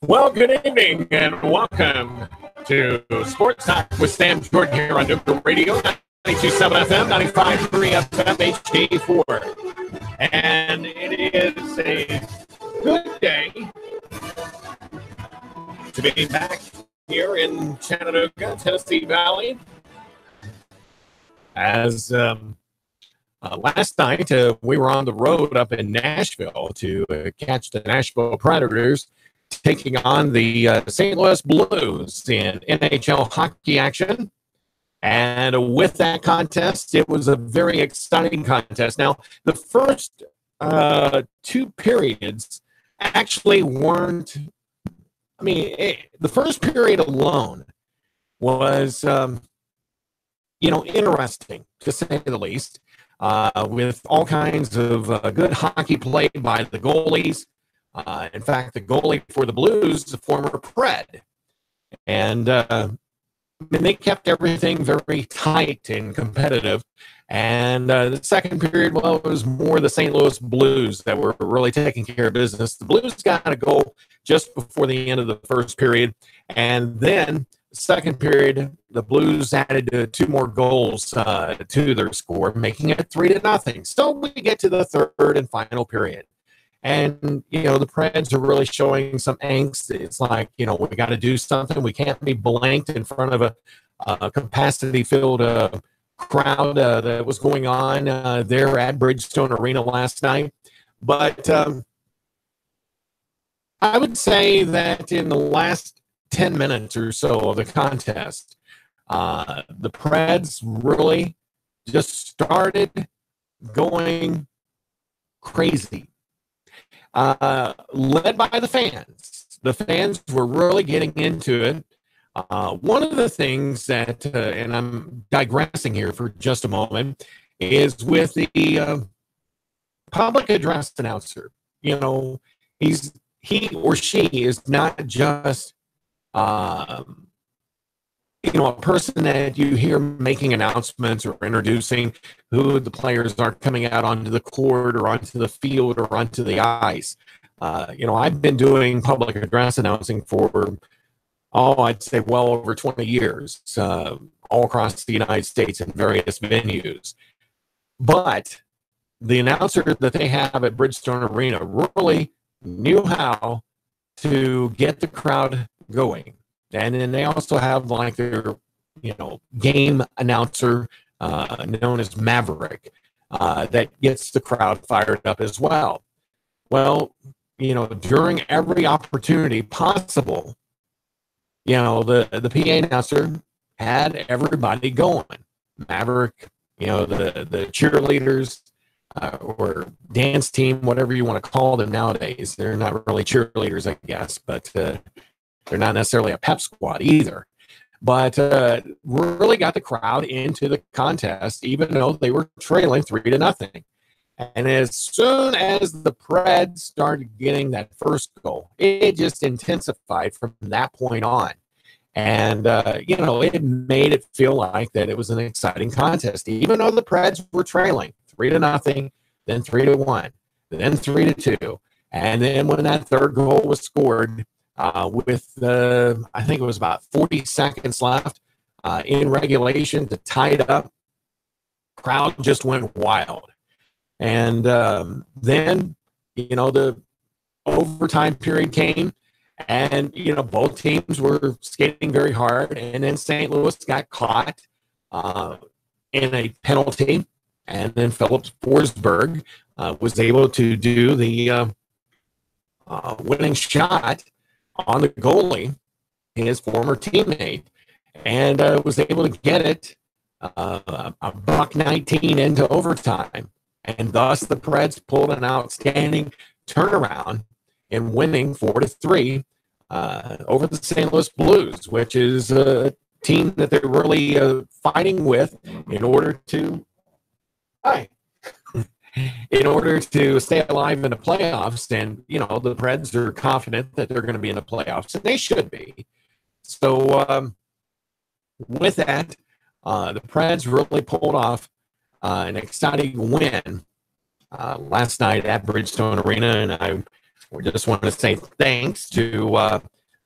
Well, good evening and welcome to Sports Talk with Sam Jordan here on Nooganomics Radio, 92.7 FM, 95.3 FM, HD4. And it is a good day to be back here in Chattanooga, Tennessee Valley. As last night, we were on the road up in Nashville to catch the Nashville Predators taking on the St. Louis Blues in NHL hockey action. And with that contest, it was a very exciting contest. Now, the first two periods actually weren't, the first period alone was, interesting, to say the least, with all kinds of good hockey played by the goalies. In fact, the goalie for the Blues is a former Pred. And they kept everything very tight and competitive. And the second period, well, it was more the St. Louis Blues that were really taking care of business. The Blues got a goal just before the end of the first period. And then the second period, the Blues added two more goals to their score, making it 3-0. So we get to the third and final period. And, the Preds are really showing some angst. It's like, we got to do something. We can't be blanked in front of a capacity-filled crowd that was going on there at Bridgestone Arena last night. But I would say that in the last 10 minutes or so of the contest, the Preds really just started going crazy. Led by the fans. The fans were really getting into it. One of the things that, and I'm digressing here for just a moment, is with the public address announcer. He or she is not just, a person that you hear making announcements or introducing who the players are coming out onto the court or onto the field or onto the ice. I've been doing public address announcing for, I'd say well over 20 years, all across the United States in various venues. But the announcer that they have at Bridgestone Arena really knew how to get the crowd going. And then they also have like their, game announcer known as Maverick that gets the crowd fired up as well. Well, during every opportunity possible, the PA announcer had everybody going. Maverick, the cheerleaders or dance team, whatever you want to call them nowadays. They're not really cheerleaders, I guess, but they're not necessarily a pep squad either, but really got the crowd into the contest, even though they were trailing 3-0. And as soon as the Preds started getting that first goal, it just intensified from that point on. And, it made it feel like that it was an exciting contest, even though the Preds were trailing 3-0, then 3-1, then 3-2. And then when that third goal was scored, with I think it was about 40 seconds left in regulation to tie it up, crowd just went wild. And then, the overtime period came, and, both teams were skating very hard. And then St. Louis got caught in a penalty. And then Philip Forsberg was able to do the winning shot on the goalie, his former teammate, and was able to get it $1.19 into overtime. And thus the Preds pulled an outstanding turnaround in winning 4-3 over the St. Louis Blues, which is a team that they're really fighting with in order to stay alive in the playoffs. And, the Preds are confident that they're going to be in the playoffs, and they should be. So with that, the Preds really pulled off an exciting win last night at Bridgestone Arena, and I We just want to say thanks to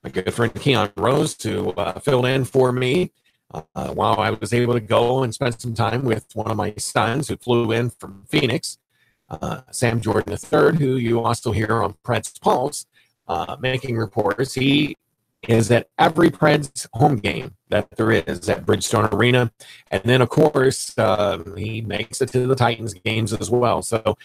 my good friend Keon Rose, who filled in for me while I was able to go and spend some time with one of my sons who flew in from Phoenix, Sam Jordan III, who you also hear on Preds Pulse, making reports. He is at every Preds home game that there is at Bridgestone Arena. And then, of course, he makes it to the Titans games as well. So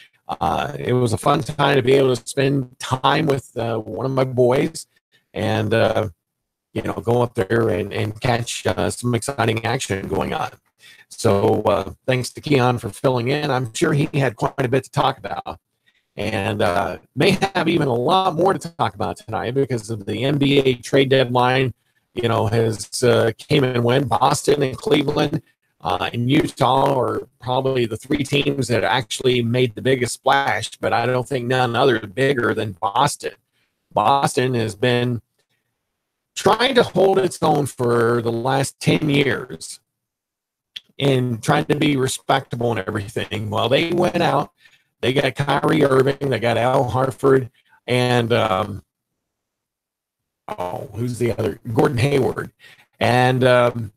it was a fun time to be able to spend time with one of my boys and, go up there and catch some exciting action going on. So thanks to Keon for filling in. I'm sure he had quite a bit to talk about. And may have even a lot more to talk about tonight because of the NBA trade deadline, has came and went. Boston and Cleveland and Utah are probably the three teams that actually made the biggest splash, but I don't think none other bigger than Boston. Boston has been trying to hold its own for the last 10 years and trying to be respectable and everything. Well, they went out. They got Kyrie Irving, they got Al Horford, and who's the other? Gordon Hayward. And,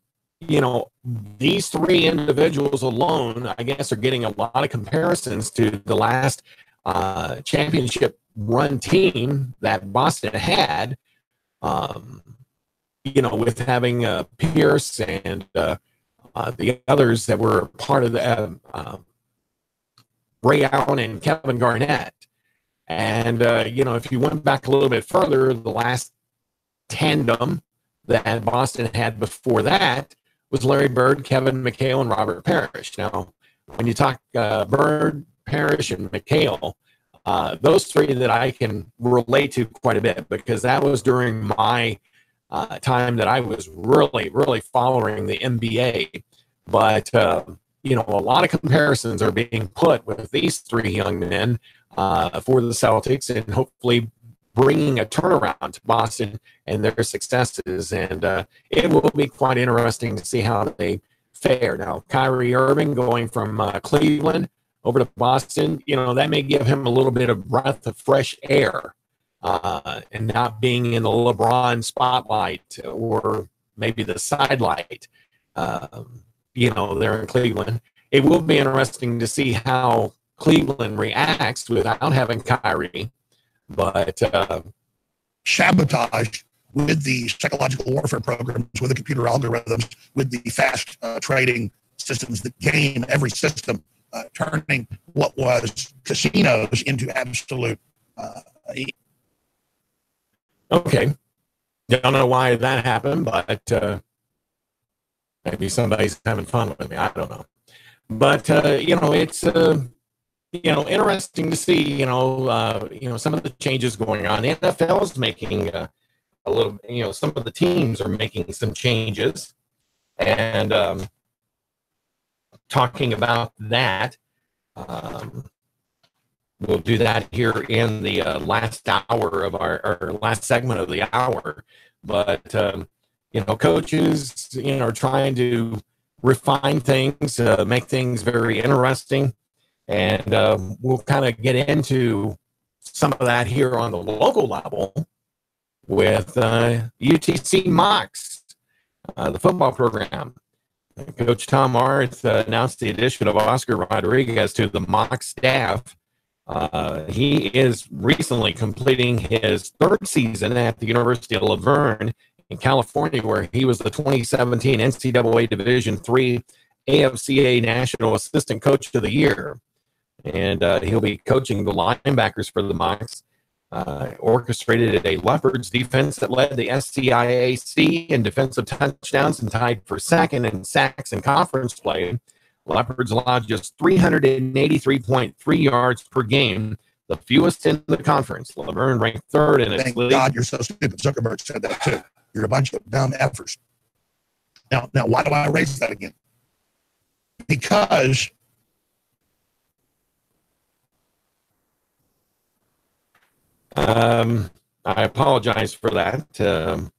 these three individuals alone, I guess, are getting a lot of comparisons to the last championship run team that Boston had, with having Pierce and the others that were part of the Ray Allen and Kevin Garnett. And, if you went back a little bit further, the last tandem that Boston had before that was Larry Bird, Kevin McHale, and Robert Parrish. Now, when you talk Bird, Parrish, and McHale, those three that I can relate to quite a bit because that was during my time that I was really, really following the NBA. But, a lot of comparisons are being put with these three young men for the Celtics and hopefully bringing a turnaround to Boston and their successes. And it will be quite interesting to see how they fare. Now, Kyrie Irving going from Cleveland over to Boston, that may give him a little bit of breath of fresh air and not being in the LeBron spotlight or maybe the sidelight. There in Cleveland. It will be interesting to see how Cleveland reacts without having Kyrie. But sabotage with the psychological warfare programs, with the computer algorithms, with the fast trading systems that game every system, turning what was casinos into absolute. Okay. Don't know why that happened, but maybe somebody's having fun with me. I don't know. But, it's, interesting to see, some of the changes going on. The NFL is making a little, some of the teams are making some changes. And talking about that, we'll do that here in the last hour of our last segment of the hour. But, coaches, are trying to refine things, make things very interesting. And we'll kind of get into some of that here on the local level with UTC Mocs, the football program. Coach Tom Arth announced the addition of Oscar Rodriguez to the Mock staff. He is recently completing his third season at the University of Laverne in California, where he was the 2017 NCAA Division III AFCA National Assistant Coach of the Year. And he'll be coaching the linebackers for the Mocs. Orchestrated a Leopards defense that led the SCIAC in defensive touchdowns and tied for second in sacks and conference play. Leopards allowed just 383.3 yards per game, the fewest in the conference. Laverne ranked third in its Thank league. God you're so stupid. Zuckerberg said that too. You're a bunch of dumb effers. Now, why do I raise that again? Because I apologize for that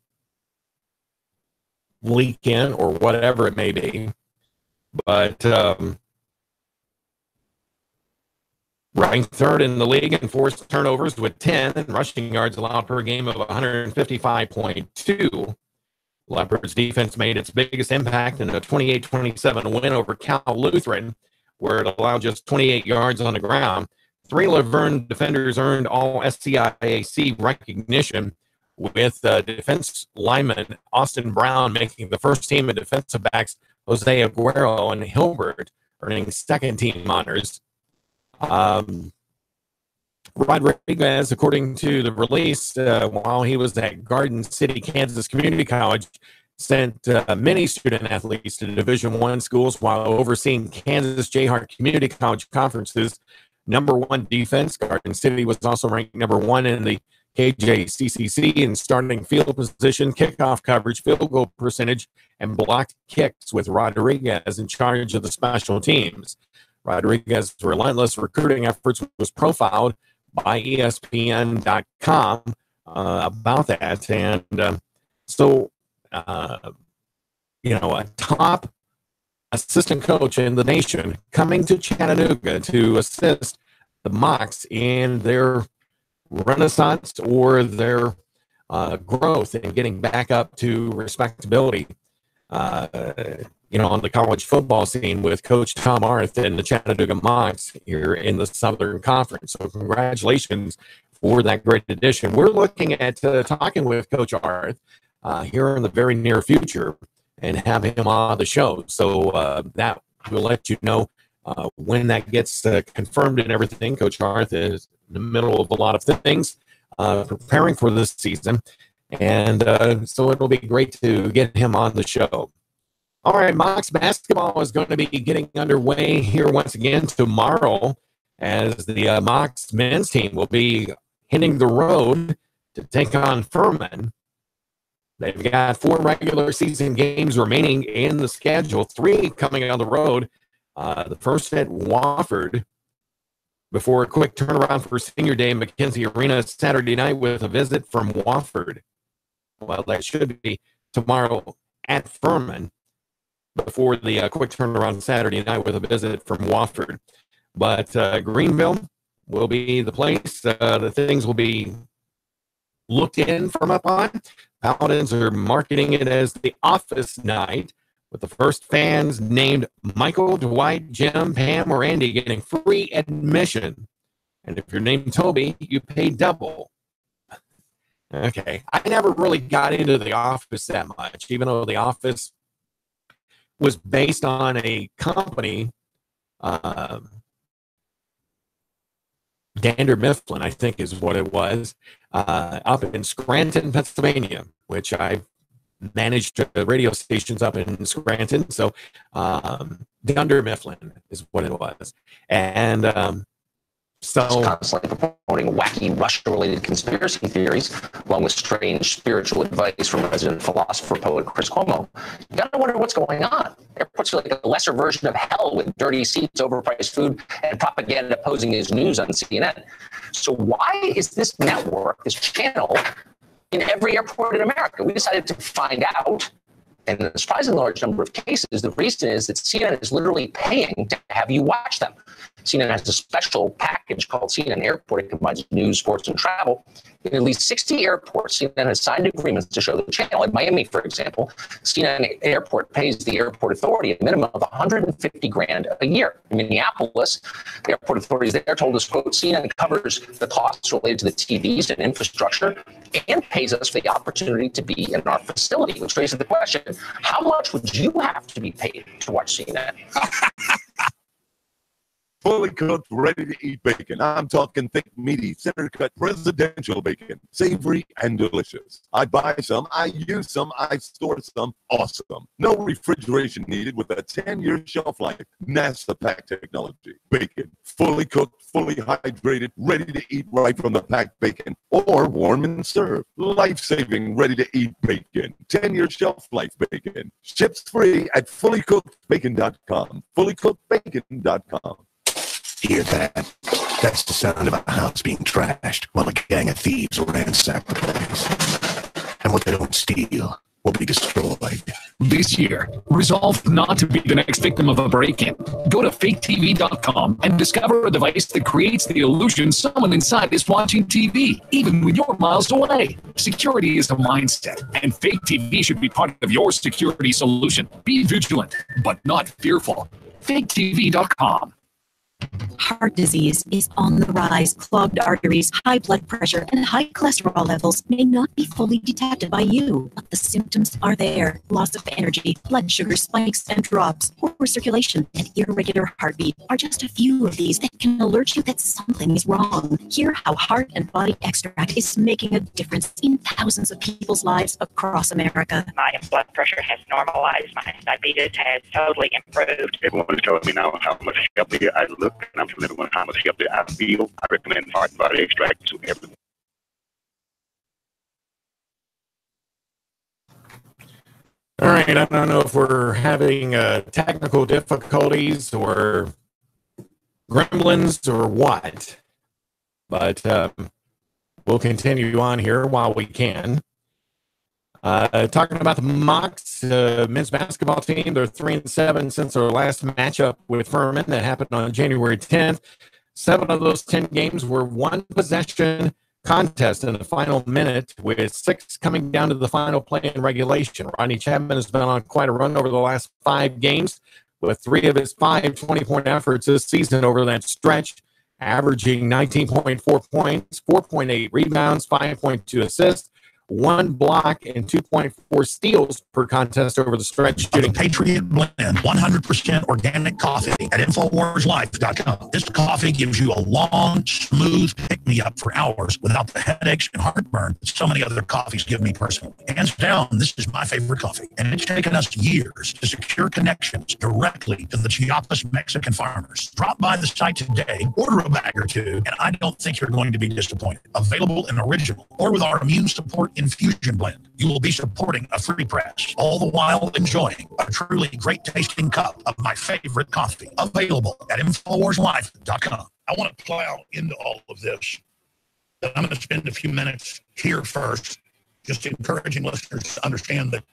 leak in or whatever it may be. But Ranked third in the league in forced turnovers with 10 and rushing yards allowed per game of 155.2. Leopards defense made its biggest impact in a 28-27 win over Cal Lutheran, where it allowed just 28 yards on the ground. 3 Laverne defenders earned all SCIAC recognition, with defense lineman Austin Brown making the first team of defensive backs Jose Aguero and Hilbert earning second team honors. Rodriguez, according to the release, while he was at Garden City, Kansas Community College, sent many student athletes to Division I schools while overseeing Kansas Jayhawk Community College Conference's #1 defense. Garden City was also ranked #1 in the KJCCC in starting field position, kickoff coverage, field goal percentage, and blocked kicks, with Rodriguez in charge of the special teams. Rodriguez's relentless recruiting efforts was profiled by ESPN.com about that. And a top assistant coach in the nation coming to Chattanooga to assist the Mocs in their renaissance or their growth and getting back up to respectability. On the college football scene with Coach Tom Arth and the Chattanooga Mocs here in the Southern Conference. So congratulations for that great addition. We're looking at talking with Coach Arth here in the very near future and have him on the show. So that we'll let you know when that gets confirmed and everything. Coach Arth is in the middle of a lot of things, preparing for this season. And so it'll be great to get him on the show. All right, Mocs basketball is going to be getting underway here once again tomorrow, as the Mocs men's team will be hitting the road to take on Furman. They've got 4 regular season games remaining in the schedule, 3 coming on the road. The first at Wofford before a quick turnaround for Senior Day in McKenzie Arena Saturday night with a visit from Wofford. Well, that should be tomorrow at Furman, before the quick turnaround Saturday night with a visit from Wofford. But Greenville will be the place. The things will be looked in from up on. Paladins are marketing it as the office night, with the first fans named Michael, Dwight, Jim, Pam, or Andy getting free admission. And if you're named Toby, you pay double. Okay. I never really got into the office that much, even though the office was based on a company, Dander Mifflin, I think is what it was, up in Scranton, Pennsylvania, which I managed radio stations up in Scranton. So Dander Mifflin is what it was. And so constantly promoting wacky Russia-related conspiracy theories, along with strange spiritual advice from resident philosopher poet Chris Cuomo. You gotta wonder what's going on. Airports are like a lesser version of hell, with dirty seats, overpriced food, and propaganda posing as news on CNN. So why is this network, this channel, in every airport in America? We decided to find out. And in a surprisingly large number of cases, the reason is that CNN is literally paying to have you watch them. CNN has a special package called CNN Airport. It combines news, sports, and travel. In at least 60 airports, CNN has signed agreements to show the channel. In Miami, for example, CNN Airport pays the airport authority a minimum of $150,000 a year. In Minneapolis, the airport authorities there told us, quote, CNN covers the costs related to the TVs and infrastructure and pays us for the opportunity to be in our facility, which raises the question, how much would you have to be paid to watch CNN? Fully cooked, ready-to-eat bacon. I'm talking thick, meaty, center-cut presidential bacon. Savory and delicious. I buy some, I use some, I store some. Awesome. No refrigeration needed with a 10-year shelf life. NASA pack technology. Bacon. Fully cooked, fully hydrated, ready to eat right from the packed bacon. Or warm and served. Life-saving, ready-to-eat bacon. 10-year shelf life bacon. Ships free at fullycookedbacon.com. Fullycookedbacon.com. Hear that? That's the sound of a house being trashed while a gang of thieves ransack the place. And what they don't steal will be destroyed. this year. Resolve not to be the next victim of a break-in. Go to faketv.com and discover a device that creates the illusion someone inside is watching TV, even when you're miles away. Security is a mindset, and Fake TV should be part of your security solution. Be vigilant, but not fearful. faketv.com. Heart disease is on the rise. Clogged arteries, high blood pressure, and high cholesterol levels may not be fully detected by you, but the symptoms are there. Loss of energy, blood sugar spikes and drops, poor circulation, and irregular heartbeat are just a few of these that can alert you that something is wrong. Hear how Heart and Body Extract is making a difference in thousands of people's lives across America. My blood pressure has normalized. My diabetes has totally improved. Everyone is telling me now how much healthier I look, and I'm telling everyone how much healthier I feel. I recommend Heart and Body Extract to everyone. All right, I don't know if we're having technical difficulties or gremlins or what, but we'll continue on here while we can. Talking about the Mocs men's basketball team, they're 3-7 since their last matchup with Furman that happened on January 10th. 7 of those 10 games were one possession contest in the final minute, with 6 coming down to the final play in regulation. Rodney Chapman has been on quite a run over the last 5 games, with 3 of his 5 20-point efforts this season over that stretch, averaging 19.4 points, 4.8 rebounds, 5.2 assists, 1 block, and 2.4 steals per contest over the stretch. The Patriot Blend, 100% organic coffee at InfoWarsLife.com. This coffee gives you a long, smooth pick-me-up for hours without the headaches and heartburn that so many other coffees give me personally. Hands down, this is my favorite coffee, and it's taken us years to secure connections directly to the Chiapas Mexican farmers. Drop by the site today, order a bag or 2, and I don't think you're going to be disappointed. Available in original or with our immune support infusion blend. You will be supporting a free press, all the while enjoying a truly great tasting cup of my favorite coffee. Available at InfoWarsLife.com. I want to plow into all of this. I'm going to spend a few minutes here first, just encouraging listeners to understand that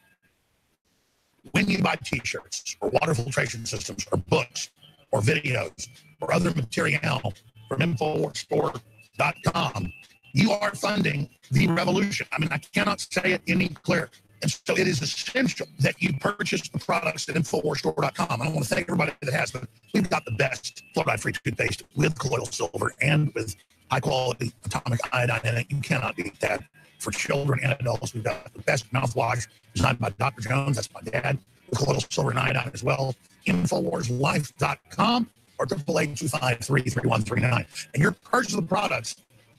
when you buy t-shirts or water filtration systems or books or videos or other material from InfoWarsStore.com, you are funding the revolution. I mean, I cannot say it any clearer. And so it is essential that you purchase the products at InfoWarsStore.com. I don't want to thank everybody that has, but we've got the best fluoride-free toothpaste with colloidal silver and with high-quality atomic iodine in it. You cannot beat that. For children and adults, we've got the best mouthwash designed by Dr. Jones. That's my dad. With colloidal silver and iodine as well. InfoWarsLife.com or 888-253-3139. And your purchase of the products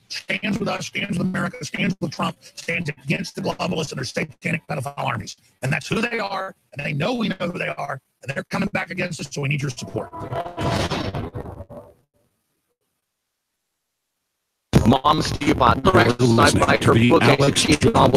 stands with us, stands with America, stands with Trump, stands against the globalists and their satanic pedophile armies. And that's who they are, and they know we know who they are, and they're coming back against us, so we need your support. Mom's Stupid side-by her book execution on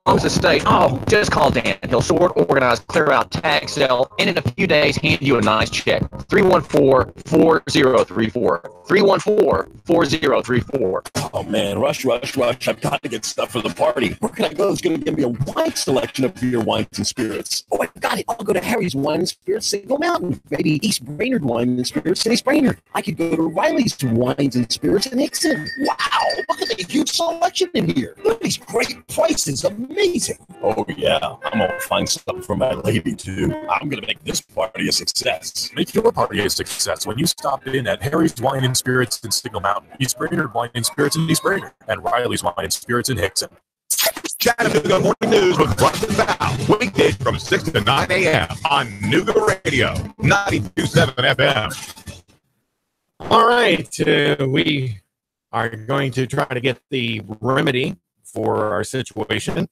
Mom's estate. Oh, just call Dan. He'll sort, organize, clear out, tag, sell, and in a few days, hand you a nice check. 314-4034. 314-4034. Oh man, rush. I've got to get stuff for the party. Where can I go? It's going to give me a wide selection of beer, wines, and spirits. Oh, I got it. I'll go to Harry's Wine and Spirits, Signal Mountain. Maybe East Brainerd Wine and Spirits in East Brainerd. I could go to Riley's Wines and Spirits in Hickson. Wow, look at the huge selection in here. Look at these great prices. Amazing. Oh yeah, I'm going to find something for my lady too. I'm going to make this party a success. Make your party a success when you stop in at Harry's Wine and Spirits in Signal Mountain, East Brainerd Wine and Spirits in East Brainerd, and Riley's Wine and Spirits in Hickson. Chattanooga Morning News with Russ and Val, weekdays from 6 to 9 a.m. on Nooga Radio, 92.7 FM. All right, we are going to try to get the remedy for our situation.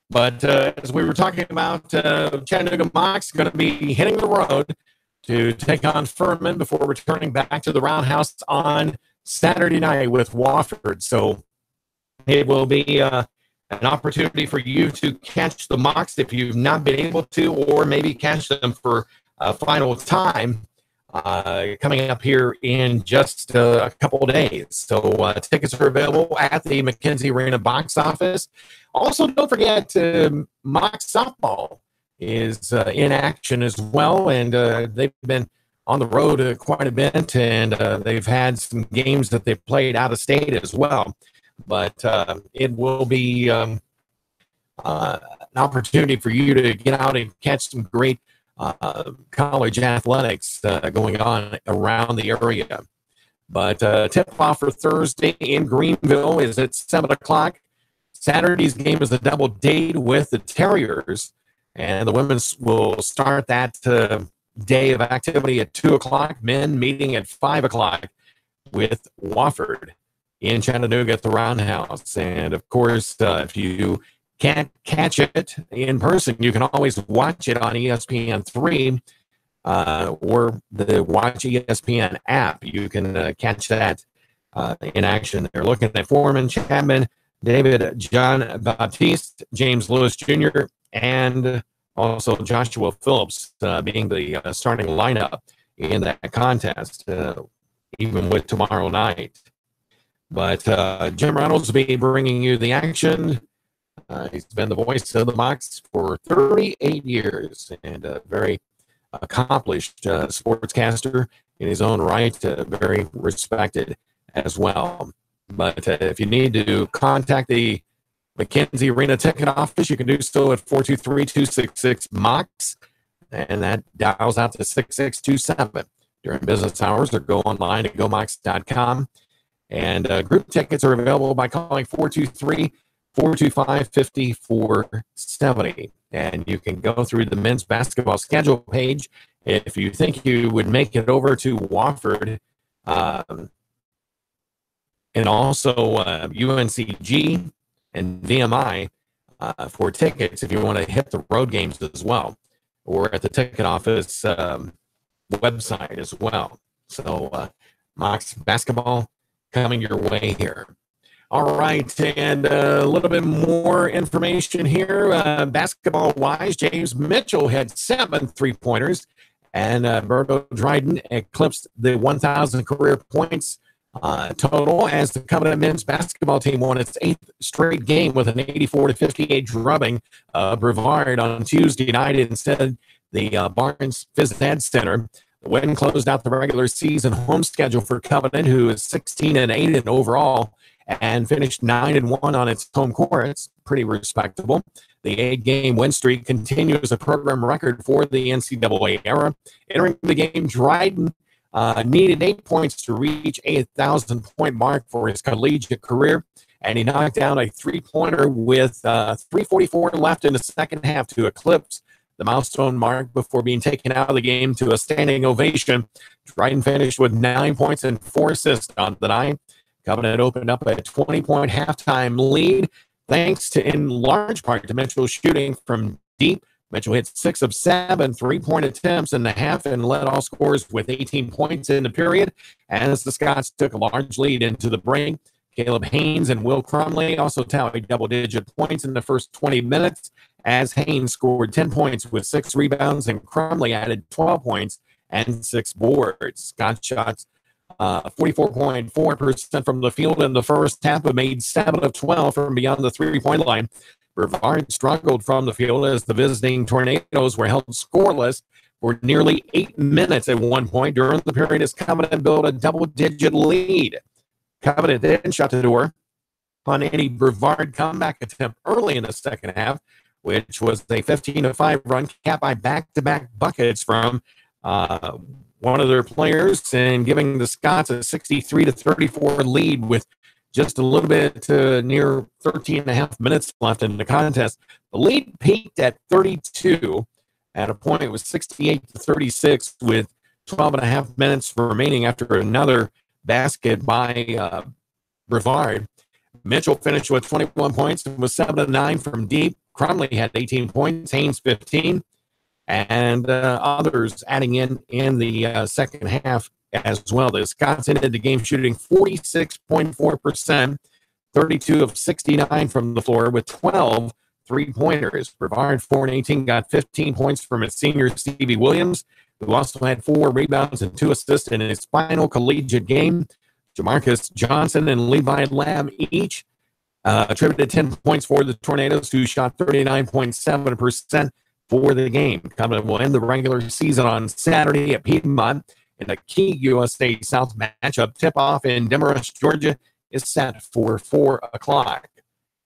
But as we were talking about, Chattanooga Mocs going to be hitting the road to take on Furman before returning back to the Roundhouse on Saturday night with Wofford. So it will be an opportunity for you to catch the Mocs if you've not been able to, or maybe catch them for a final time coming up here in just a couple of days. So tickets are available at the McKenzie Arena box office. Also, don't forget Mocs softball is in action as well, and they've been on the road quite a bit, and they've had some games that they've played out of state as well. But it will be an opportunity for you to get out and catch some great college athletics going on around the area. But tip-off for Thursday in Greenville is at 7 o'clock. Saturday's game is a double date with the Terriers, and the women's will start that day of activity at 2 o'clock. Men meeting at 5 o'clock with Wofford in Chattanooga at the Roundhouse. And, of course, if you can't catch it in person, you can always watch it on ESPN3 or the Watch ESPN app. You can catch that in action. They're looking at Foreman, Chapman, David John Baptiste, James Lewis Jr., and also Joshua Phillips being the starting lineup in that contest, even with tomorrow night. But Jim Reynolds will be bringing you the action. He's been the voice of the Mocs for 38 years and a very accomplished sportscaster in his own right, very respected as well. But if you need to contact the McKenzie Arena ticket office, you can do so at 423-266-MOCS, and that dials out to 6627 during business hours, or go online at gomocs.com. And group tickets are available by calling 423-425-5470. And you can go through the men's basketball schedule page if you think you would make it over to Wofford, and also UNCG and VMI for tickets if you want to hit the road games as well, or at the ticket office website as well. So Mocs basketball coming your way here. All right, and a little bit more information here. Basketball-wise, James Mitchell had 7 three-pointers, and Berto Dryden eclipsed the 1,000 career points total as the Covenant men's basketball team won its 8th straight game with an 84-58 drubbing Brevard on Tuesday night instead the Barnes Phys Ed Center. The win closed out the regular season home schedule for Covenant, who is 16-8 in overall and finished 9-1 on its home court. It's pretty respectable. The 8-game win streak continues a program record for the NCAA era. Entering the game, Dryden needed 8 points to reach a 1,000-point mark for his collegiate career, and he knocked down a three-pointer with 3:44 left in the second half to eclipse the milestone mark before being taken out of the game to a standing ovation. Dryden finished with 9 points and 4 assists on the night. Covenant opened up a 20-point halftime lead, thanks to, in large part, to Mitchell shooting from deep. Mitchell hit 6 of 7 three-point attempts in the half and led all scorers with 18 points in the period. As the Scots took a large lead into the break, Caleb Haynes and Will Crumley also tallied double-digit points in the first 20 minutes, as Haynes scored 10 points with 6 rebounds and Crumley added 12 points and 6 boards. Scots shots 44.4% from the field in the first half, but made 7 of 12 from beyond the three-point line. Brevard struggled from the field as the visiting Tornadoes were held scoreless for nearly 8 minutes at one point during the period as Covenant built a double-digit lead. Covenant then shut the door on any Brevard comeback attempt early in the second half, which was a 15-5 run capped by back-to-back buckets from one of their players and giving the Scots a 63-34 lead with just a little bit near 13 and a half minutes left in the contest. The lead peaked at 32. At a point, it was 68-36 with 12 and a half minutes remaining after another basket by Brevard. Mitchell finished with 21 points and was 7-9 from deep. Crumley had 18 points, Haynes 15, and others adding in the second half as well. The Scots ended the game shooting 46.4%, 32 of 69 from the floor with 12 three-pointers. Brevard 4-18 got 15 points from its senior Stevie Williams, who also had 4 rebounds and 2 assists in his final collegiate game. Jamarcus Johnson and Levi Lamb each attributed 10 points for the Tornadoes, who shot 39.7% for the game. Coming will end the regular season on Saturday at Piedmont, and a key USA South matchup tip-off in Demarest, Georgia, is set for 4 o'clock.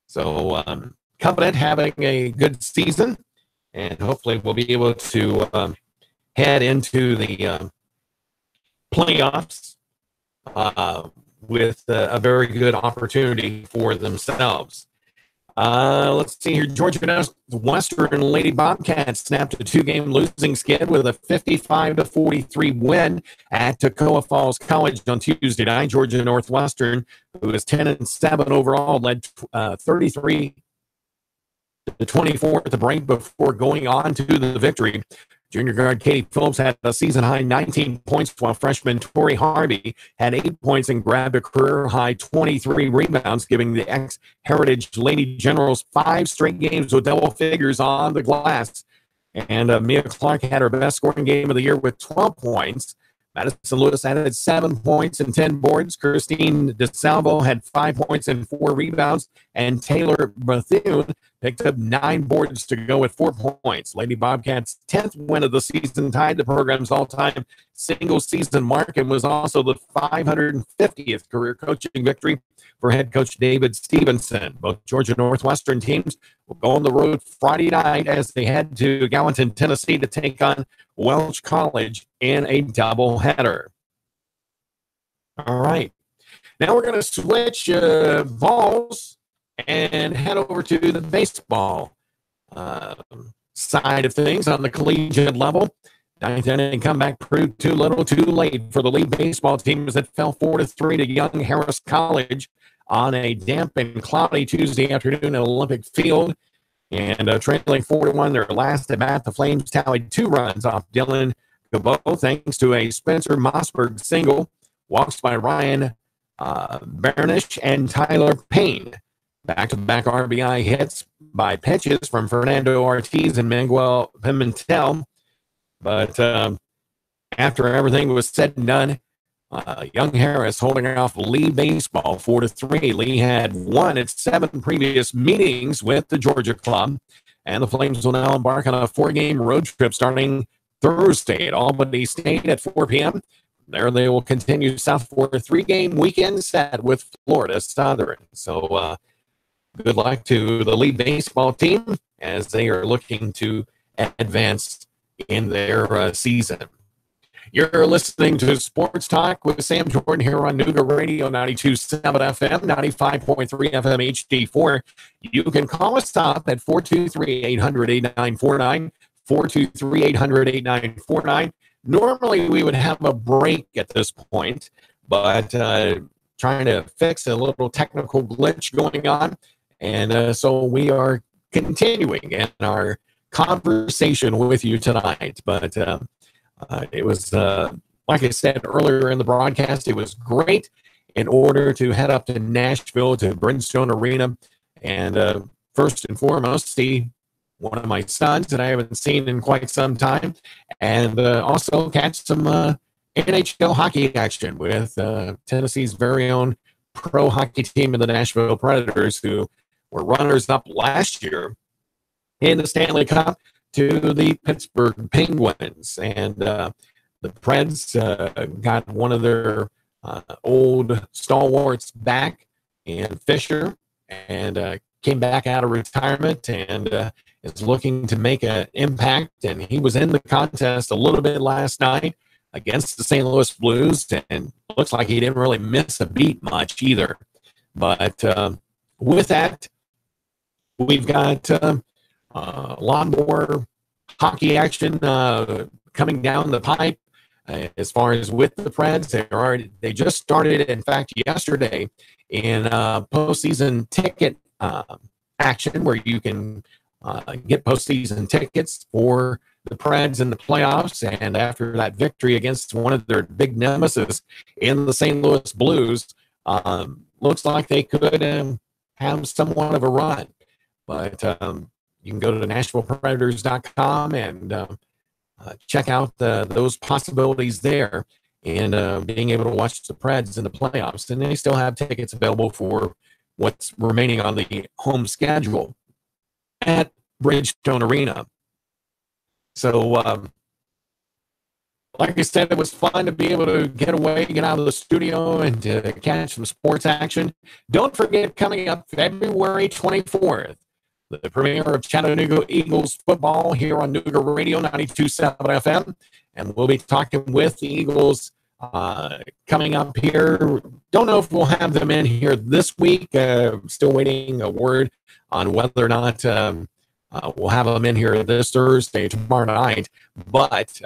So confident having a good season, and hopefully we'll be able to head into the playoffs with a very good opportunity for themselves. Let's see here. Georgia Western Lady Bobcats snapped a 2-game losing skid with a 55-43 win at Toccoa Falls College on Tuesday night. Georgia Northwestern, who is 10-7 overall, led 33-24 at the break before going on to the victory. Junior guard Katie Phillips had a season-high 19 points, while freshman Tori Harvey had 8 points and grabbed a career-high 23 rebounds, giving the ex-Heritage Lady Generals 5 straight games with double figures on the glass. And Mia Clark had her best scoring game of the year with 12 points. Madison Lewis added 7 points and 10 boards. Christine DeSalvo had 5 points and 4 rebounds. And Taylor Bethune picked up 9 boards to go with 4 points. Lady Bobcats' 10th win of the season tied the program's all-time single-season mark and was also the 550th career coaching victory for head coach David Stevenson. Both Georgia Northwestern teams will go on the road Friday night as they head to Gallatin, Tennessee to take on Welch College in a doubleheader. All right. Now we're going to switch balls and head over to the baseball side of things on the collegiate level. Ninth inning comeback proved too little, too late for the lead baseball teams that fell 4-3 to Young Harris College on a damp and cloudy Tuesday afternoon at Olympic Field. And trailing 4-1 their last at bat, the Flames tallied 2 runs off Dylan Gabo thanks to a Spencer Mossberg single, walks by Ryan Bernish and Tyler Payne. Back-to-back RBI hits by pitches from Fernando Ortiz and Manuel Pimentel. But after everything was said and done, Young Harris holding off Lee baseball 4-3. Lee had won its 7 previous meetings with the Georgia club, and the Flames will now embark on a 4-game road trip starting Thursday at Albany State at 4 p.m. There they will continue south for a 3-game weekend set with Florida Southern. So good luck to the lead baseball team as they are looking to advance in their season. You're listening to Sports Talk with Sam Jordan here on Nooga Radio 92.7 FM, 95.3 FM HD4. You can call us up at 423-800-8949, 423-800-8949. Normally, we would have a break at this point, but trying to fix a little technical glitch going on. And so we are continuing in our conversation with you tonight. But it was, like I said earlier in the broadcast, it was great in order to head up to Nashville to Bridgestone Arena and first and foremost see one of my sons that I haven't seen in quite some time, and also catch some NHL hockey action with Tennessee's very own pro hockey team in the Nashville Predators, who were runners-up last year in the Stanley Cup to the Pittsburgh Penguins. And the Preds got one of their old stalwarts back, and Fisher, and came back out of retirement and is looking to make an impact. And he was in the contest a little bit last night against the St. Louis Blues, and looks like he didn't really miss a beat much either. But with that, we've got a lot more hockey action coming down the pipe. As far as with the Preds, they just started, in fact, yesterday in postseason ticket action, where you can get postseason tickets for the Preds in the playoffs. And after that victory against one of their big nemesis in the St. Louis Blues, looks like they could have somewhat of a run. But you can go to NashvillePredators.com and check out those possibilities there, and being able to watch the Preds in the playoffs. And they still have tickets available for what's remaining on the home schedule at Bridgestone Arena. So, like I said, it was fun to be able to get away, get out of the studio, and to catch some sports action. Don't forget, coming up February 24th, the premiere of Chattanooga Eagles football here on Nooga Radio 92.7 FM. And we'll be talking with the Eagles coming up here. Don't know if we'll have them in here this week. Still waiting a word on whether or not we'll have them in here this Thursday, tomorrow night. But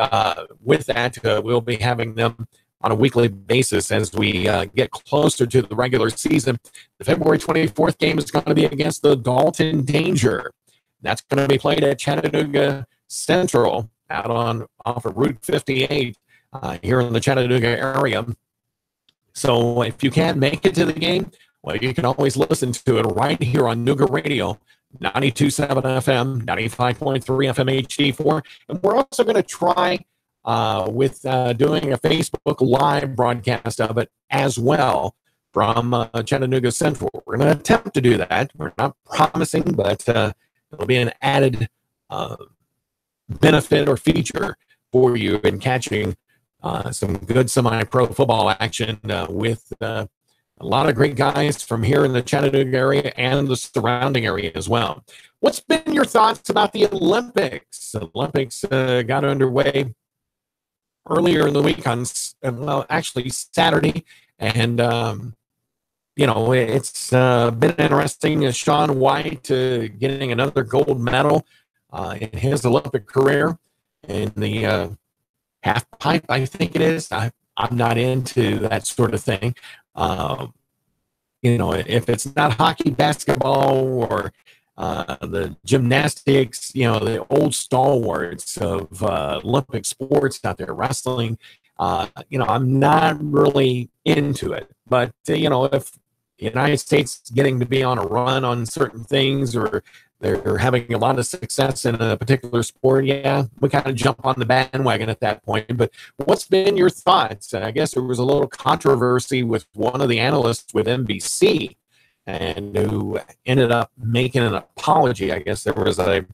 with that, we'll be having them on a weekly basis as we get closer to the regular season. The February 24th game is going to be against the Dalton Danger. That's going to be played at Chattanooga Central out off of Route 58 here in the Chattanooga area. So if you can't make it to the game, well, you can always listen to it right here on Nooga Radio 92.7 FM, 95.3 FM HD4. And we're also going to try with doing a Facebook Live broadcast of it as well from Chattanooga Central. We're going to attempt to do that. We're not promising, but it'll be an added benefit or feature for you in catching some good semi-pro football action with a lot of great guys from here in the Chattanooga area and the surrounding area as well. What's been your thoughts about the Olympics? The Olympics got underway earlier in the week on, well, actually Saturday. And, you know, it's been interesting. Sean White getting another gold medal in his Olympic career in the half pipe, I think it is. I'm not into that sort of thing. You know, if it's not hockey, basketball, or the gymnastics, you know, the old stalwarts of Olympic sports out there, wrestling, you know, I'm not really into it. But, you know, if the United States is getting to be on a run on certain things, or they're having a lot of success in a particular sport, yeah, we kind of jump on the bandwagon at that point. But what's been your thoughts? I guess there was a little controversy with one of the analysts with NBC, and who ended up making an apology. I guess there was a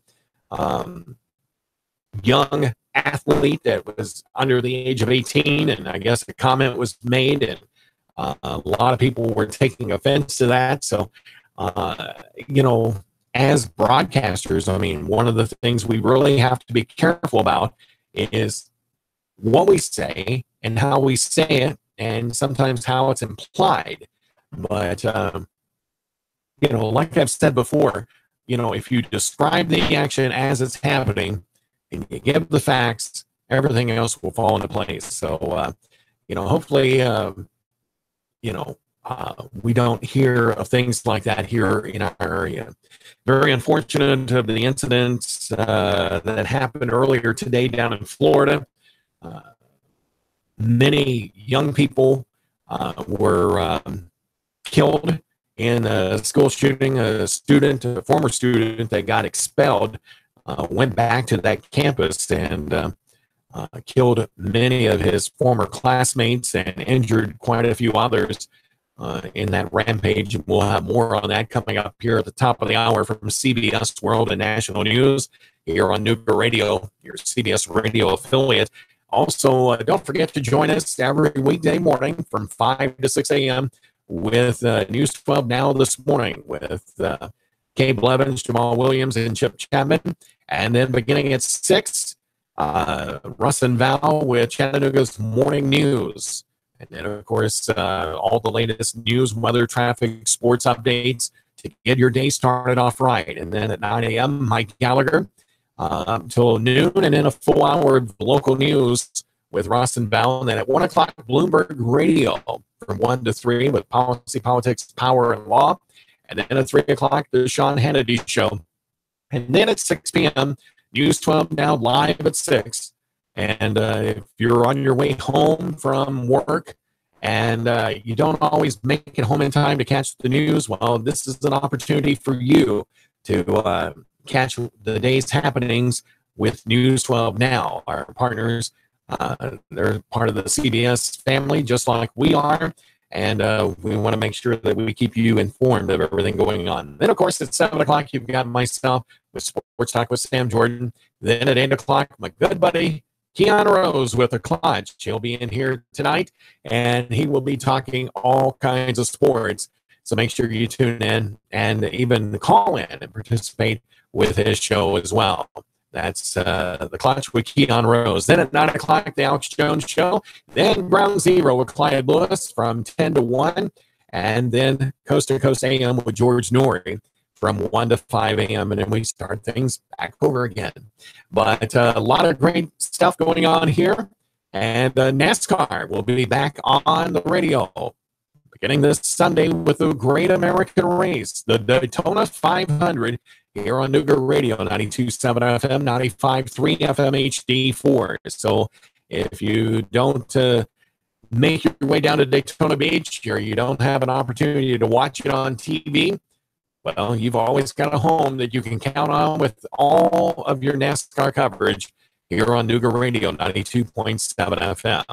young athlete that was under the age of 18, and I guess a comment was made, and a lot of people were taking offense to that. So, you know, as broadcasters, I mean, one of the things we really have to be careful about is what we say and how we say it, and sometimes how it's implied. But, you know, like I've said before, you know, if you describe the action as it's happening and you give the facts, everything else will fall into place. So, you know, hopefully, you know, we don't hear of things like that here in our area. Very unfortunate of the incidents that happened earlier today down in Florida. Many young people were killed in a school shooting. A former student that got expelled, went back to that campus and killed many of his former classmates and injured quite a few others in that rampage. We'll have more on that coming up here at the top of the hour from CBS World and National News here on Nooga Radio, your CBS radio affiliate. Also, don't forget to join us every weekday morning from 5 to 6 a.m. with News 12 Now This Morning with Gabe Blevins, Jamal Williams, and Chip Chapman. And then beginning at 6, Russ and Val with Chattanooga's Morning News. And then, of course, all the latest news, weather, traffic, sports updates to get your day started off right. And then at 9 a.m., Mike Gallagher until noon, and then a full hour of local news with Ross and Val. And then at 1 o'clock, Bloomberg Radio from 1 to 3 with policy, politics, power, and law. And then at 3 o'clock, the Sean Hannity Show. And then at 6 p.m., News 12 Now live at 6. And if you're on your way home from work and you don't always make it home in time to catch the news, well, this is an opportunity for you to catch the day's happenings with News 12 Now. Our partners, they're part of the CBS family, just like we are. And we want to make sure that we keep you informed of everything going on. Then, of course, at 7 o'clock, you've got myself with Sports Talk with Sam Jordan. Then at 8 o'clock, my good buddy, Keon Rose with a clutch. He'll be in here tonight, and he will be talking all kinds of sports. So make sure you tune in and even call in and participate with his show as well. That's the Clutch with Keon Rose. Then at 9 o'clock, the Alex Jones Show. Then Ground Zero with Clyde Lewis from 10 to 1. And then Coast to Coast AM with George Noory from 1 to 5 a.m. And then we start things back over again. But a lot of great stuff going on here. And NASCAR will be back on the radio beginning this Sunday with the Great American Race, the Daytona 500, here on Nooga Radio, 92.7 FM, 95.3 FM HD4. So if you don't make your way down to Daytona Beach, or you don't have an opportunity to watch it on TV, well, you've always got a home that you can count on with all of your NASCAR coverage here on Nooga Radio, 92.7 FM.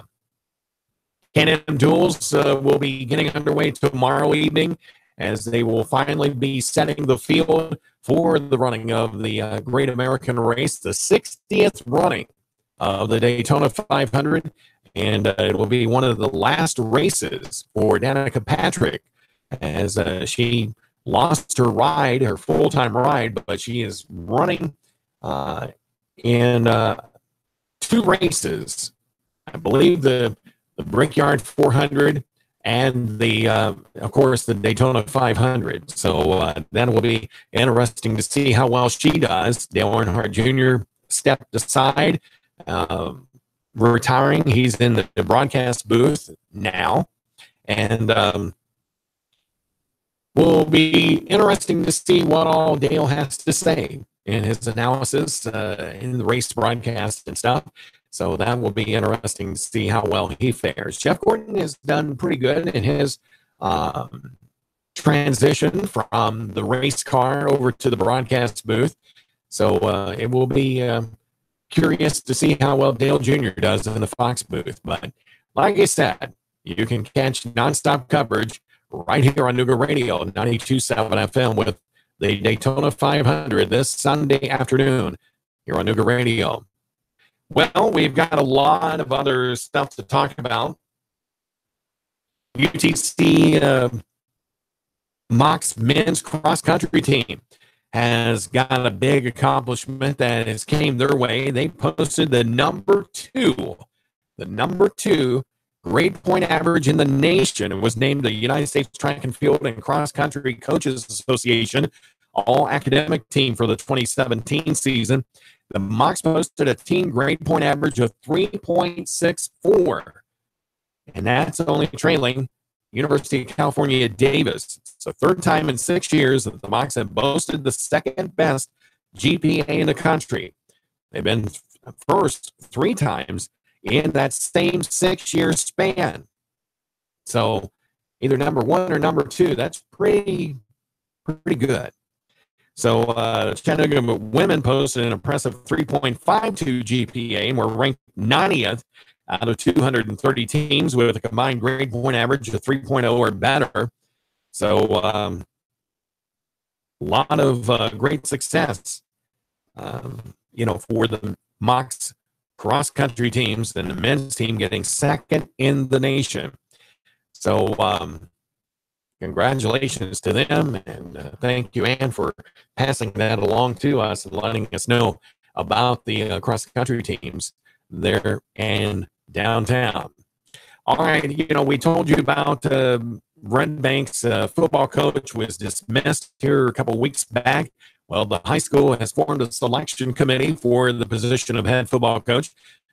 Can-Am Duels will be getting underway tomorrow evening, as they will finally be setting the field for the running of the Great American Race, the 60th running of the Daytona 500, and it will be one of the last races for Danica Patrick, as she lost her ride, her full-time ride, but she is running in 2 races. I believe the Brickyard 400 and the, of course, the Daytona 500. So that will be interesting to see how well she does. Dale Earnhardt Jr. stepped aside, retiring. He's in the broadcast booth now. And will be interesting to see what all Dale has to say in his analysis in the race broadcast and stuff. So that will be interesting to see how well he fares. Jeff Gordon has done pretty good in his transition from the race car over to the broadcast booth. So it will be curious to see how well Dale Jr. does in the Fox booth. But like I said, you can catch nonstop coverage right here on Nooga Radio, 92.7 FM, with the Daytona 500 this Sunday afternoon here on Nooga Radio. Well, we've got a lot of other stuff to talk about. UTC Mox men's cross-country team has got a big accomplishment that has came their way. They posted the number two grade point average in the nation. It was named the United States Track and Field and Cross Country Coaches Association All-Academic Team for the 2017 season. The Mox posted a team grade point average of 3.64, and that's only trailing University of California Davis. It's the third time in 6 years that the Mox have boasted the second best GPA in the country. They've been first 3 times in that same 6-year span. So either number 1 or number 2, that's pretty good. So Chattanooga women posted an impressive 3.52 GPA and were ranked 90th out of 230 teams with a combined grade point average of 3.0 or better. So a lot of great success, for the Mox cross-country teams, and the men's team getting second in the nation. So congratulations to them, and thank you, Ann, for passing that along to us and letting us know about the cross-country teams there in downtown. All right, we told you about Red Bank's football coach was dismissed here a couple weeks back. Well, the high school has formed a selection committee for the position of head football coach.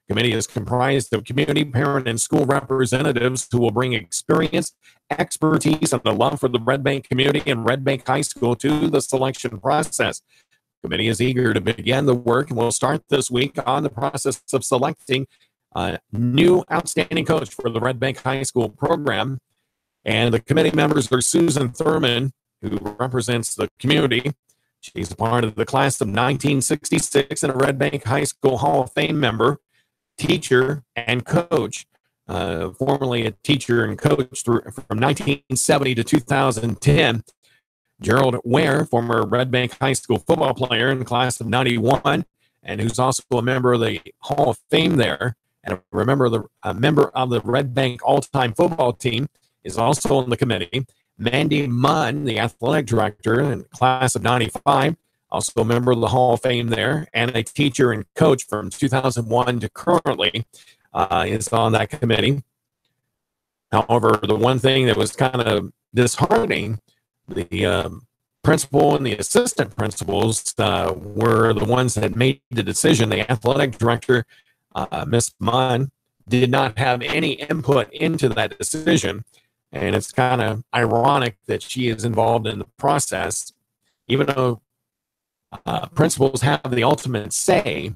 The committee is comprised of community, parent, and school representatives who will bring experience, expertise, and a love for the Red Bank community and Red Bank High School to the selection process. The committee is eager to begin the work and will start this week on the process of selecting a new outstanding coach for the Red Bank High School program. And the committee members are Susan Thurman, who represents the community. She's a part of the class of 1966 and a Red Bank High School Hall of Fame member, teacher, and coach. formerly a teacher and coach from 1970 to 2010. Gerald Ware, former Red Bank High School football player in the class of 91, and who's also a member of the Hall of Fame there, and a member of the Red Bank all-time football team, is also on the committee. Mandy Munn, the athletic director in the class of 95, also a member of the Hall of Fame there, and a teacher and coach from 2001 to currently, is on that committee. However, the one thing that was kind of disheartening, the principal and the assistant principals were the ones that made the decision. The athletic director, Miss Munn, did not have any input into that decision. And it's kind of ironic that she is involved in the process, even though principals have the ultimate say,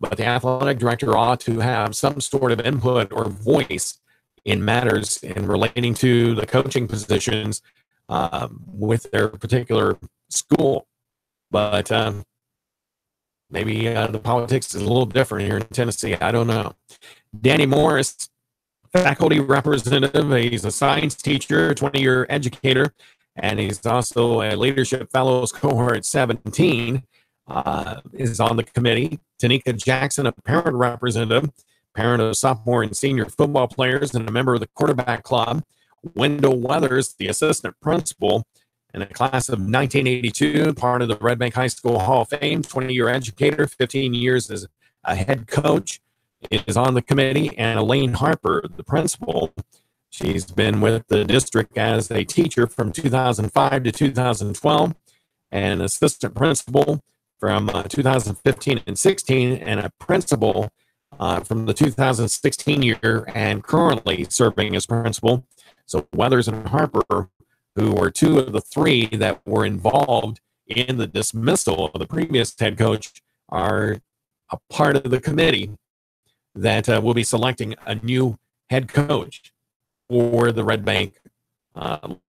but the athletic director ought to have some sort of input or voice in matters in relating to the coaching positions with their particular school. But maybe the politics is a little different here in Tennessee. I don't know. Danny Morris, faculty representative. He's a science teacher, 20-year educator, and he's also a leadership fellows cohort 17, is on the committee. Tanika Jackson, a parent representative, parent of sophomore and senior football players and a member of the quarterback club. Wendell Weathers, the assistant principal in the class of 1982, part of the Red Bank High School Hall of Fame, 20-year educator, 15 years as a head coach, is on the committee. And Elaine Harper, the principal, she's been with the district as a teacher from 2005 to 2012, and assistant principal from 2015 and 16, and a principal from the 2016 year, and currently serving as principal. So Weathers and Harper, who were two of the three that were involved in the dismissal of the previous head coach, are a part of the committee that will be selecting a new head coach for the Red Bank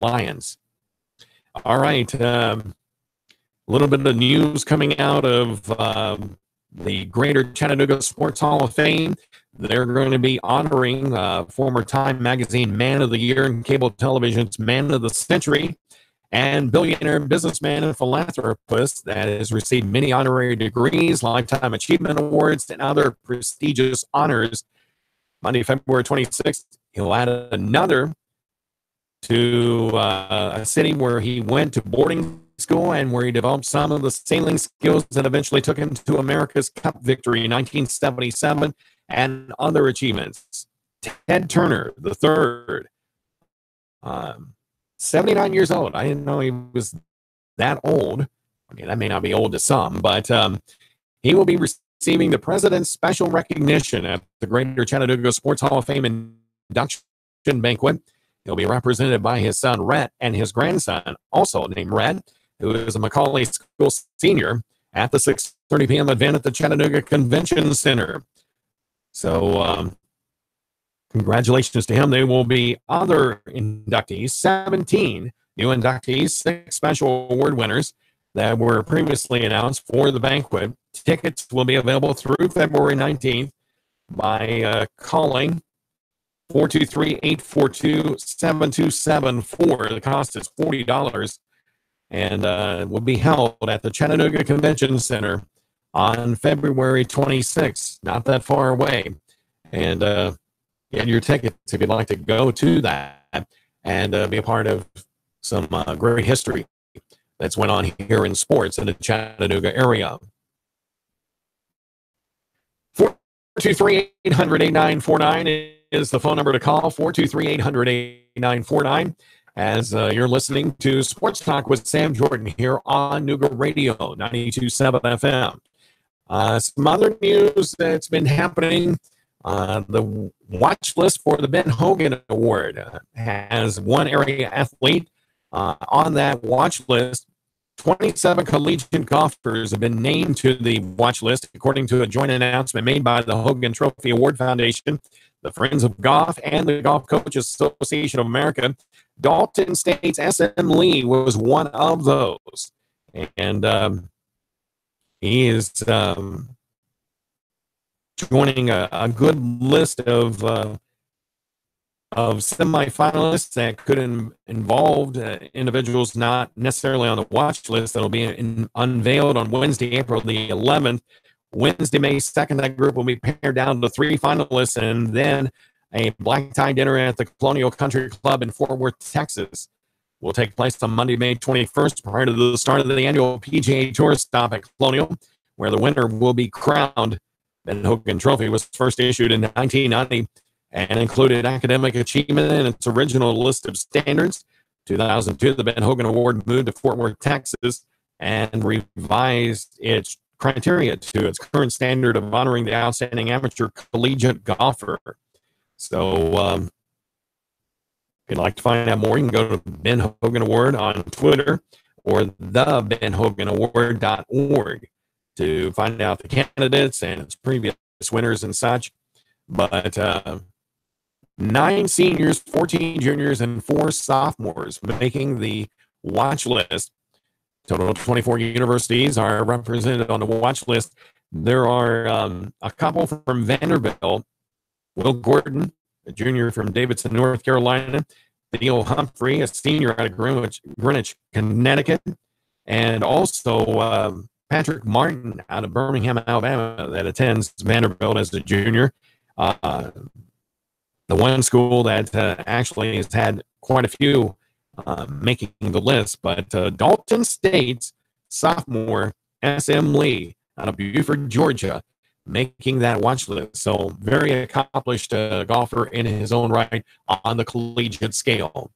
Lions. All right. A little bit of news coming out of the Greater Chattanooga Sports Hall of Fame. They're going to be honoring former Time Magazine Man of the Year and cable television's Man of the Century, and billionaire businessman and philanthropist that has received many honorary degrees, lifetime achievement awards, and other prestigious honors. Monday, February 26th, he'll add another to a city where he went to boarding school and where he developed some of the sailing skills that eventually took him to America's Cup victory in 1977 and other achievements. Ted Turner III, 79 years old. I didn't know he was that old. I mean, that may not be old to some, but he will be receiving the President's Special Recognition at the Greater Chattanooga Sports Hall of Fame induction banquet. He'll be represented by his son, Rhett, and his grandson, also named Rhett, who is a Macaulay School senior, at the 6:30 p.m. event at the Chattanooga Convention Center. So congratulations to him. There will be other inductees, 17 new inductees, 6 special award winners that were previously announced for the banquet. Tickets will be available through February 19th by calling 423-842-7274. The cost is $40, and will be held at the Chattanooga Convention Center on February 26th, not that far away. And get your tickets if you'd like to go to that and be a part of some great history that's went on here in sports in the Chattanooga area. 423-800-8949 is the phone number to call, 423-800-8949, as you're listening to Sports Talk with Sam Jordan here on Nooga Radio, 92.7 FM. Some other news that's been happening. The watch list for the Ben Hogan Award has one area athlete on that watch list. 27 collegiate golfers have been named to the watch list, according to a joint announcement made by the Hogan Trophy Award Foundation, the Friends of Golf, and the Golf Coaches Association of America. Dalton State's S.M. Lee was one of those. And he is joining a good list of of semifinalists that could involve individuals not necessarily on the watch list. That'll be unveiled on Wednesday, April the 11th. Wednesday, May 2nd, that group will be pared down to 3 finalists, and then a black tie dinner at the Colonial Country Club in Fort Worth, Texas, will take place on Monday, May 21st, prior to the start of the annual PGA Tour stop at Colonial, where the winner will be crowned. The Ben Hogan Trophy was first issued in 1990 and included academic achievement in its original list of standards. 2002, the Ben Hogan Award moved to Fort Worth, Texas, and revised its criteria to its current standard of honoring the outstanding amateur collegiate golfer. So, if you'd like to find out more, you can go to Ben Hogan Award on Twitter or thebenhoganaward.org to find out the candidates and its previous winners and such. But 9 seniors, 14 juniors, and 4 sophomores making the watch list. Total 24 universities are represented on the watch list. There are a couple from Vanderbilt, Will Gordon, a junior from Davidson, North Carolina, Theo Humphrey, a senior out of Greenwich, Connecticut, and also Patrick Martin out of Birmingham, Alabama, that attends Vanderbilt as a junior. The one school that actually has had quite a few making the list, but Dalton State's sophomore SM Lee out of Buford, Georgia, making that watch list. So very accomplished golfer in his own right on the collegiate scale.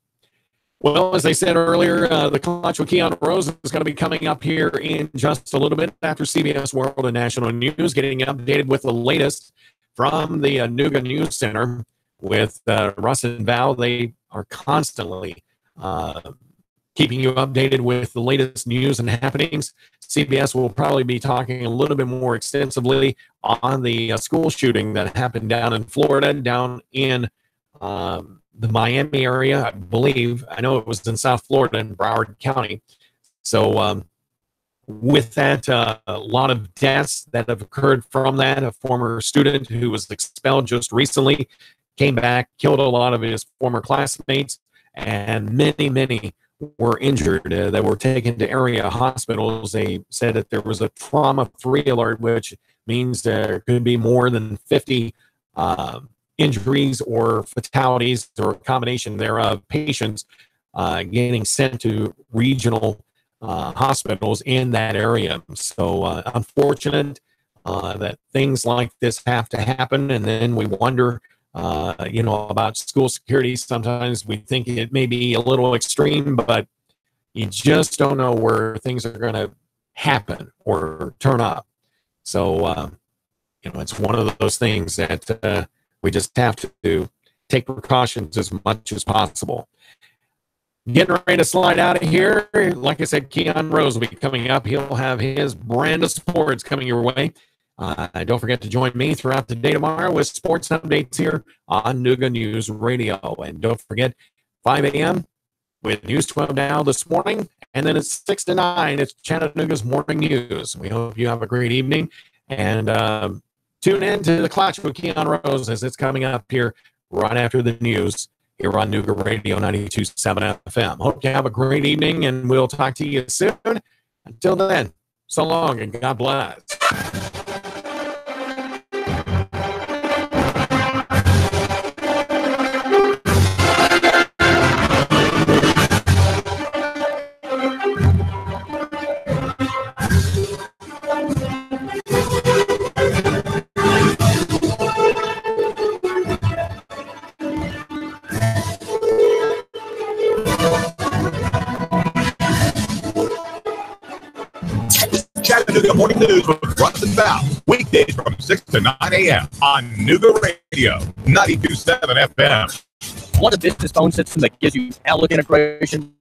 Well, as I said earlier, the Clutch with Keon Rose is going to be coming up here in just a little bit after CBS World and National News, getting updated with the latest from the Nooga News Center with Russ and Val. They are constantly keeping you updated with the latest news and happenings. CBS will probably be talking a little bit more extensively on the school shooting that happened down in Florida, down in the Miami area, I believe. I know it was in South Florida in Broward County. So with that, a lot of deaths that have occurred from that. A former student who was expelled just recently came back, killed a lot of his former classmates, and many were injured that were taken to area hospitals. They said that there was a trauma-free alert, which means there could be more than 50 injuries or fatalities or a combination thereof, patients getting sent to regional hospitals in that area. So unfortunate that things like this have to happen, and then we wonder about school security. Sometimes we think it may be a little extreme, but you just don't know where things are going to happen or turn up. So, it's one of those things that we just have to take precautions as much as possible. Getting ready to slide out of here. Like I said, Keon Rose will be coming up. He'll have his brand of sports coming your way. Don't forget to join me throughout the day tomorrow with sports updates here on Nooga News Radio. And don't forget, 5 a.m. with News 12 Now this morning. And then it's 6 to 9. It's Chattanooga's Morning News. We hope you have a great evening. And tune in to the Clutch with Keon Rose as it's coming up here right after the news here on Nooga Radio 92.7 FM. Hope you have a great evening, and we'll talk to you soon. Until then, so long and God bless. Chattanooga Morning News with Russ and Val, weekdays from 6 to 9 a.m. on Nooga Radio 92.7 FM. Want a business phone system that gives you Outlook integration,